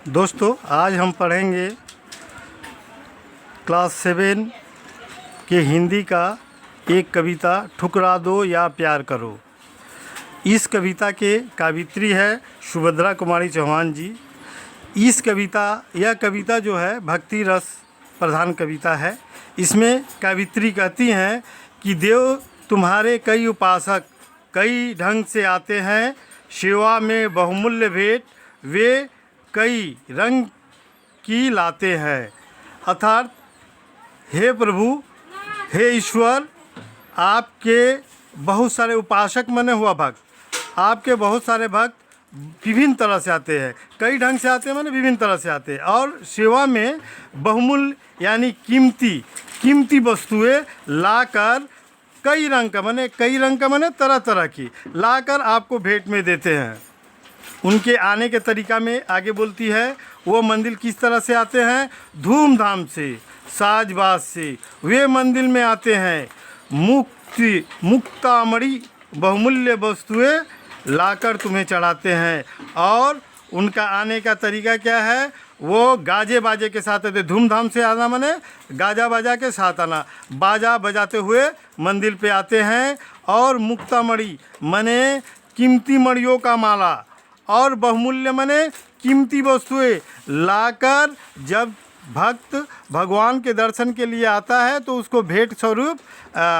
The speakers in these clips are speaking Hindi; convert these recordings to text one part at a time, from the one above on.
दोस्तों, आज हम पढ़ेंगे क्लास 7 के हिंदी का एक कविता ठुकरा दो या प्यार करो। इस कविता के कवित्री है सुभद्रा कुमारी चौहान जी। यह कविता जो है भक्ति रस प्रधान कविता है। इसमें कवित्री कहती हैं कि देव तुम्हारे कई उपासक कई ढंग से आते हैं, सेवा में बहुमूल्य भेंट वे कई रंग की लाते हैं। अर्थात हे प्रभु, हे ईश्वर, आपके बहुत सारे उपासक माने हुआ भक्त, आपके बहुत सारे भक्त विभिन्न तरह से आते हैं, कई ढंग से आते हैं माने विभिन्न तरह से आते हैं, और सेवा में बहुमूल्य यानी कीमती वस्तुएं लाकर कई रंग का माने तरह तरह की लाकर आपको भेंट में देते हैं। उनके आने के तरीका में आगे बोलती है, वो मंदिर किस तरह से आते हैं, धूमधाम से साज बाज से वे मंदिर में आते हैं, मुक्तामणि बहुमूल्य वस्तुएं लाकर तुम्हें चढ़ाते हैं। और उनका आने का तरीका क्या है, वो गाजे बाजे के साथ आते। धूमधाम से आना माने गाजा बाजा के साथ आना, बाजा बजाते हुए मंदिर पे आते हैं। और मुक्तामणि माने कीमती मणियों का माला, और बहुमूल्य माने कीमती वस्तुएं लाकर जब भक्त भगवान के दर्शन के लिए आता है तो उसको भेंट स्वरूप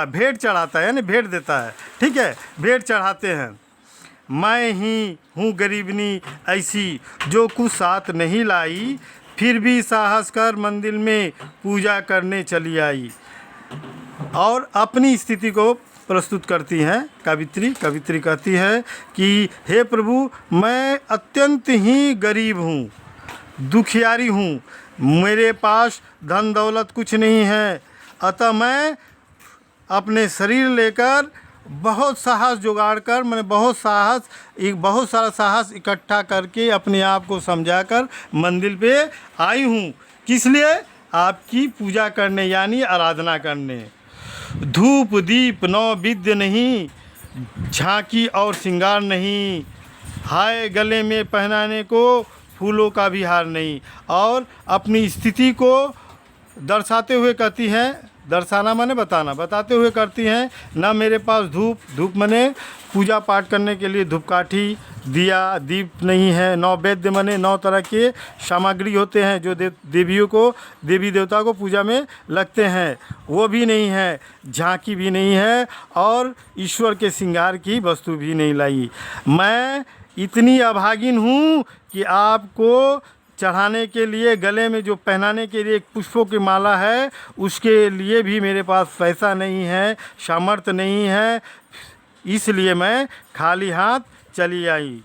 भेंट चढ़ाता है, यानी भेंट देता है। ठीक है, भेंट चढ़ाते हैं। मैं ही हूँ गरीबनी ऐसी जो कुछ साथ नहीं लाई, फिर भी साहस कर मंदिर में पूजा करने चली आई। और अपनी स्थिति को प्रस्तुत करती हैं कवित्री कहती है कि हे प्रभु, मैं अत्यंत ही गरीब हूँ, दुखियारी हूँ, मेरे पास धन दौलत कुछ नहीं है, अतः मैं अपने शरीर लेकर बहुत साहस जुगाड़ कर बहुत सारा साहस इकट्ठा करके अपने आप को समझाकर मंदिर पे आई हूँ। किस लिए? आपकी पूजा करने यानी आराधना करने। धूप दीप नौवेद्य नहीं, झांकी और श्रृंगार नहीं, हाय गले में पहनाने को फूलों का भी हार नहीं। और अपनी स्थिति को दर्शाते हुए कहती हैं, दर्शाना माने बताते हुए करती हैं, ना मेरे पास धूप माने पूजा पाठ करने के लिए धूपकाठी दिया दीप नहीं है, नौवेद्य माने 9 तरह के सामग्री होते हैं जो देवी देवता को पूजा में लगते हैं, वो भी नहीं है, झांकी भी नहीं है, और ईश्वर के श्रृंगार की वस्तु भी नहीं लाई। मैं इतनी अभागिन हूँ कि आपको चढ़ाने के लिए गले में जो पहनाने के लिए एक पुष्पों की माला है उसके लिए भी मेरे पास पैसा नहीं है, सामर्थ्य नहीं है, इसलिए मैं खाली हाथ चली आई।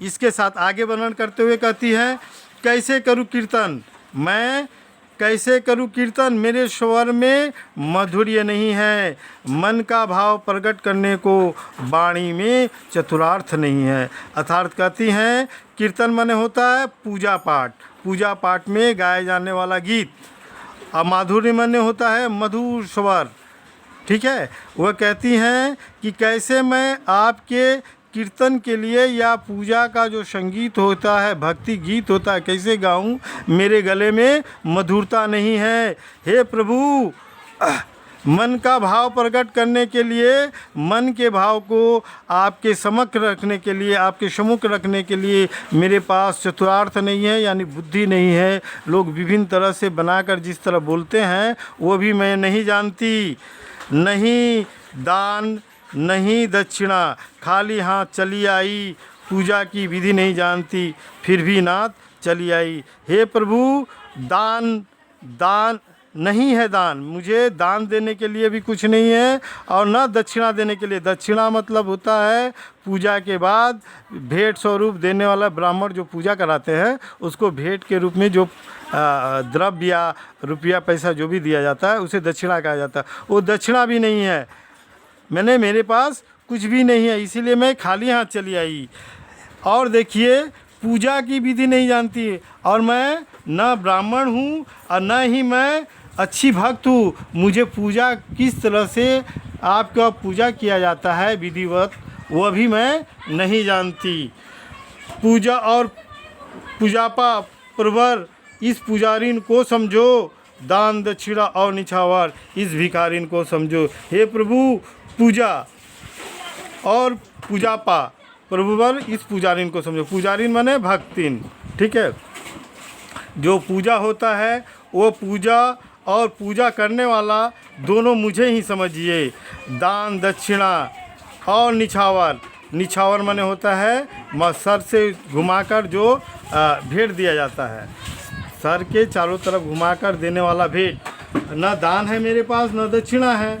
इसके साथ आगे वर्णन करते हुए कहती है, कैसे करूँ कीर्तन, मैं कैसे करूँ कीर्तन, मेरे स्वर में माधुर्य नहीं है, मन का भाव प्रकट करने को वाणी में चतुरार्थ नहीं है। अर्थात कहती हैं कीर्तन माने होता है पूजा पाठ में गाए जाने वाला गीत, और माधुर्य माने होता है मधुर स्वर। ठीक है, वह कहती हैं कि कैसे मैं आपके कीर्तन के लिए या पूजा का जो संगीत होता है, भक्ति गीत होता है, कैसे गाऊं, मेरे गले में मधुरता नहीं है। हे प्रभु, मन का भाव प्रकट करने के लिए, मन के भाव को आपके समक्ष रखने के लिए, आपके सम्मुख रखने के लिए मेरे पास चतुरार्थ नहीं है, यानी बुद्धि नहीं है। लोग विभिन्न तरह से बनाकर जिस तरह बोलते हैं वो भी मैं नहीं जानती। नहीं दान नहीं दक्षिणा, खाली हाथ चली आई, पूजा की विधि नहीं जानती, फिर भी नाथ चली आई। हे प्रभु, दान नहीं है, मुझे दान देने के लिए भी कुछ नहीं है, और न दक्षिणा देने के लिए। दक्षिणा मतलब होता है पूजा के बाद भेंट स्वरूप देने वाला, ब्राह्मण जो पूजा कराते हैं उसको भेंट के रूप में जो द्रव्य या रुपया पैसा जो भी दिया जाता है उसे दक्षिणा कहा जाता है, वो दक्षिणा भी नहीं है। मेरे पास कुछ भी नहीं है, इसीलिए मैं खाली हाथ चली आई। और देखिए, पूजा की विधि नहीं जानती, और मैं न ब्राह्मण हूँ और न ही मैं अच्छी भक्त हूँ। मुझे पूजा किस तरह से आपका पूजा किया जाता है विधिवत, वह भी मैं नहीं जानती। पूजा और पूजापा प्रवर इस पुजारिन को समझो, दान दक्षिणा और निछावर इस भिखारिन को समझो। हे प्रभु पूजा और पूजापा प्रभुवर इस पुजारिन को समझो। पुजारिन माने भक्तिन, ठीक है। जो पूजा होता है वो पूजा और पूजा करने वाला दोनों मुझे ही समझिए। दान दक्षिणा और निछावर, निछावर माने होता है सर से घुमाकर जो भेंट दिया जाता है, सर के चारों तरफ घुमाकर देने वाला भेंट। न दान है मेरे पास न दक्षिणा है,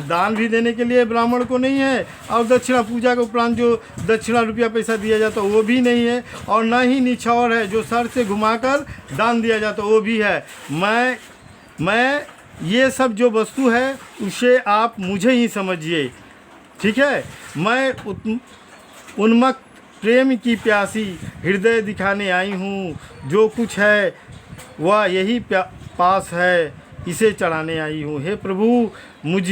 दान भी देने के लिए ब्राह्मण को नहीं है, और दक्षिणा पूजा के उपरांत जो दक्षिणा रुपया पैसा दिया जाता है वो भी नहीं है, और न ही निछावर है जो सर से घुमाकर दान दिया जाता है वो भी है। मैं ये सब जो वस्तु है उसे आप मुझे ही समझिए, ठीक है। मैं उन्मत्त प्रेम की प्यासी हृदय दिखाने आई हूँ, जो कुछ है वह यही पास है, इसे चढ़ाने आई हूँ। हे प्रभु मुझ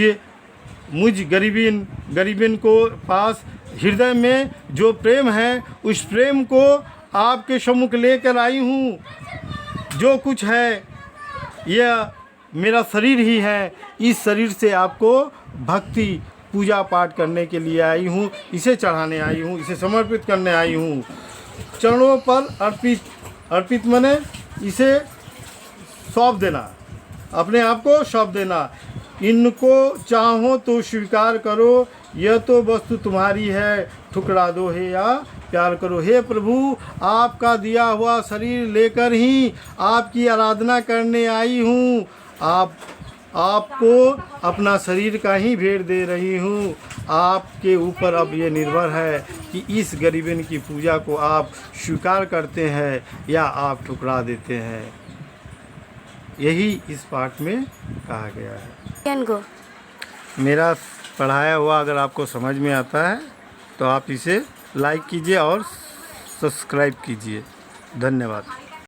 गरीबिन को पास हृदय में जो प्रेम है उस प्रेम को आपके सम्मुख लेकर आई हूँ। जो कुछ है यह मेरा शरीर ही है, इस शरीर से आपको भक्ति पूजा पाठ करने के लिए आई हूँ, इसे चढ़ाने आई हूँ, इसे समर्पित करने आई हूँ। चरणों पर अर्पित माने इसे सौंप देना, अपने आप को सौंप देना। इनको चाहो तो स्वीकार करो, यह तो वस्तु तुम्हारी है, ठुकरा दो है या प्यार करो। हे प्रभु आपका दिया हुआ शरीर लेकर ही आपकी आराधना करने आई हूँ। आपको अपना शरीर का ही भेंट दे रही हूँ। आपके ऊपर अब ये निर्भर है कि इस गरीबन की पूजा को आप स्वीकार करते हैं या आप ठुकरा देते हैं। यही इस पाठ में कहा गया है। मेरा पढ़ाया हुआ अगर आपको समझ में आता है तो आप इसे लाइक कीजिए और सब्सक्राइब कीजिए। धन्यवाद।